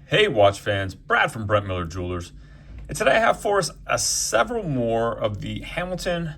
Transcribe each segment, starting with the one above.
Hey watch fans, Brad from Brent Miller Jewelers. And today I have for us several more of the Hamilton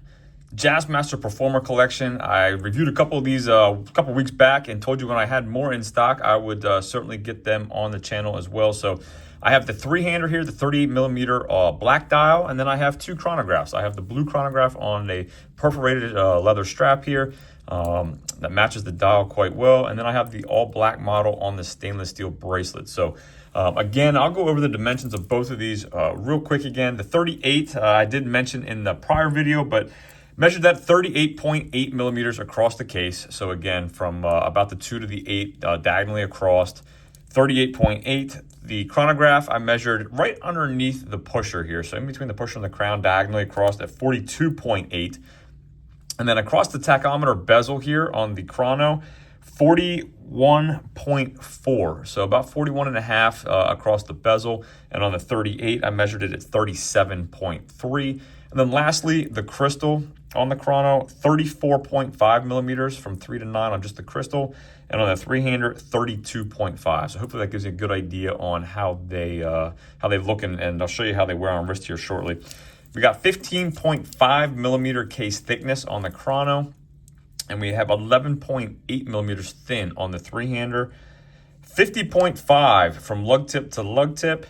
Jazzmaster Performer Collection. I reviewed a couple of these a couple weeks back and told you when I had more in stock, I would certainly get them on the channel as well. So I have the three-hander here, the 38mm black dial, and then I have two chronographs. I have the blue chronograph on a perforated leather strap here that matches the dial quite well, and then I have the all-black model on the stainless steel bracelet. So again, I'll go over the dimensions of both of these real quick again. The 38 I did mention in the prior video, but measured that 38.8 millimeters across the case. So again, from about the 2 to the 8 diagonally across, 38.8. The chronograph I measured right underneath the pusher here. So in between the pusher and the crown, diagonally across at 42.8. And then across the tachometer bezel here on the chrono, 41.4, so about 41 and a half across the bezel. And on the 38, I measured it at 37.3. And then lastly, the crystal on the chrono, 34.5 millimeters from 3 to 9 on just the crystal. And on the three-hander, 32.5. So hopefully that gives you a good idea on how they look, and I'll show you how they wear on wrist here shortly. We got 15.5 millimeter case thickness on the chrono, and we have 11.8 millimeters thin on the three-hander, 50.5 from lug tip to lug tip.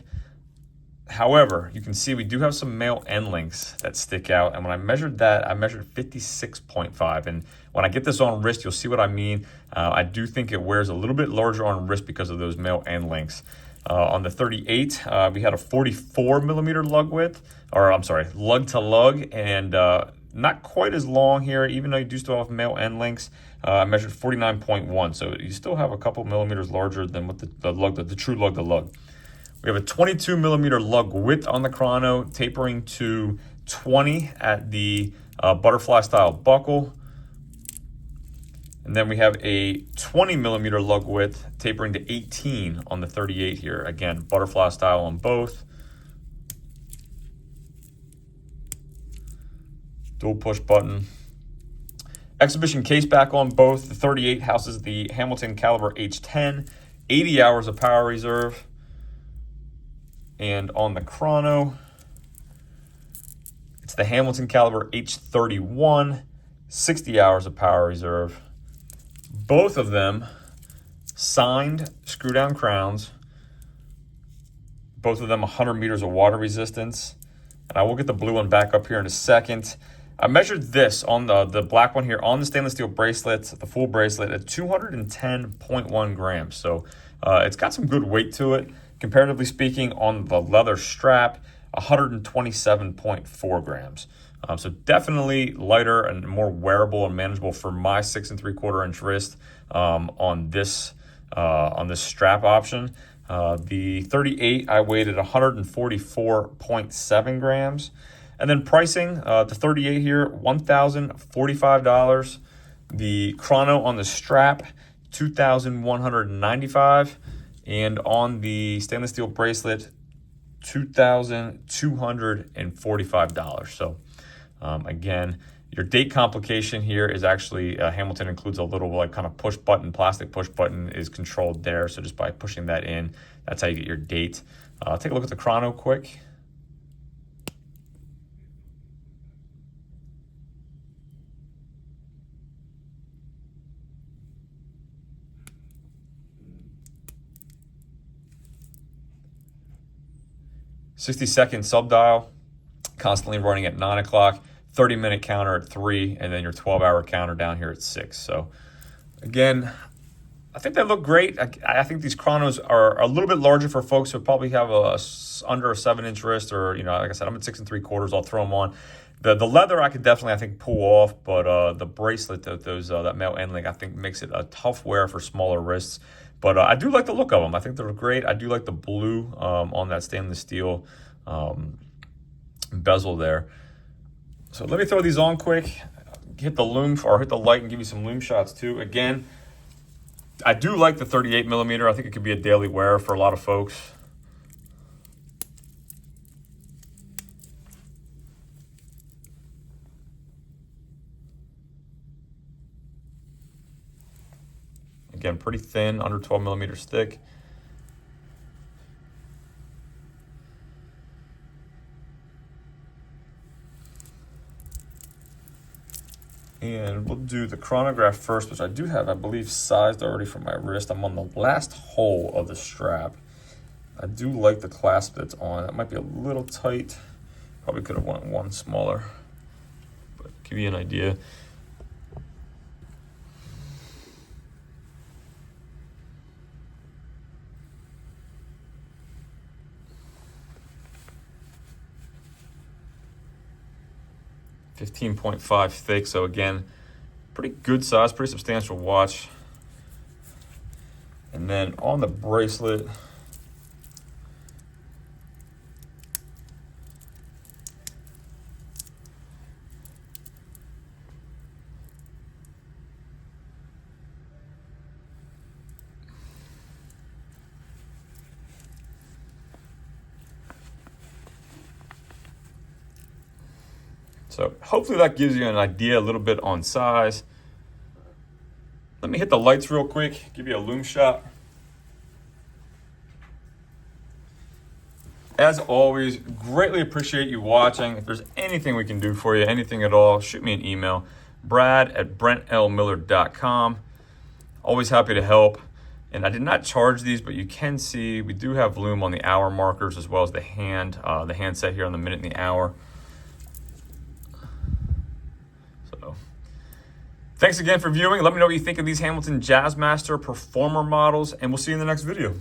However, you can see we do have some male end links that stick out, and when I measured that, I measured 56.5. And when I get this on wrist, you'll see what I mean. I do think it wears a little bit larger on wrist because of those male end links. On the 38, we had a 44 millimeter lug width, or I'm sorry, lug to lug, and not quite as long here, even though you do still have male end links. I measured 49.1, so you still have a couple millimeters larger than what the true lug to lug. We have a 22 millimeter lug width on the chrono, tapering to 20 at the butterfly style buckle. And then we have a 20 millimeter lug width, tapering to 18 on the 38 here. Again, butterfly style on both. Dual push button. Exhibition case back on both. The 38 houses the Hamilton caliber H10, 80 hours of power reserve. And on the chrono, it's the Hamilton caliber H31, 60 hours of power reserve. Both of them signed screw down crowns. Both of them 100 meters of water resistance. And I will get the blue one back up here in a second. I measured this on the black one here on the stainless steel bracelet, the full bracelet, at 210.1 grams. So it's got some good weight to it. Comparatively speaking, on the leather strap, 127.4 grams. So definitely lighter and more wearable and manageable for my 6 3/4 inch wrist on this strap option. The 38 I weighed at 144.7 grams. And then pricing, the 38 here, $1,045. The chrono on the strap, $2,195. And on the stainless steel bracelet, $2,245. So again, your date complication here is actually Hamilton includes a little like kind of push button, plastic push button is controlled there. So just by pushing that in, that's how you get your date. Take a look at the chrono quick. "60-second sub-dial, constantly running at 9 o'clock, 30-minute counter at 3, and then your 12-hour counter down here at 6. So again, I think they look great. I think these chronos are a little bit larger for folks who probably have under a 7-inch wrist, or, you know, like I said, I'm at 6 3/4. I'll throw them on. The leather I could definitely, I think, pull off, but the bracelet, that male end link, I think makes it a tough wear for smaller wrists. But I do like the look of them. I think they're great. I do like the blue on that stainless steel bezel there. So let me throw these on quick, hit the Lume, or hit the light and give you some Lume shots too. Again, I do like the 38 millimeter. I think it could be a daily wear for a lot of folks. Again, pretty thin, under 12 millimeters thick. And we'll do the chronograph first, which I do have, I believe, sized already for my wrist. I'm on the last hole of the strap. I do like the clasp that's on. That might be a little tight. Probably could have went one smaller, but give you an idea. .5 thick, so again, pretty good size, pretty substantial watch. And then on the bracelet, so hopefully that gives you an idea a little bit on size. Let me hit the lights real quick, give you a Lume shot. As always, greatly appreciate you watching. If there's anything we can do for you, anything at all, shoot me an email, brad@brentlmiller.com. Always happy to help. And I did not charge these, but you can see we do have Lume on the hour markers as well as the hand set here on the minute and the hour. Thanks again for viewing. Let me know what you think of these Hamilton Jazzmaster Performer models, and we'll see you in the next video.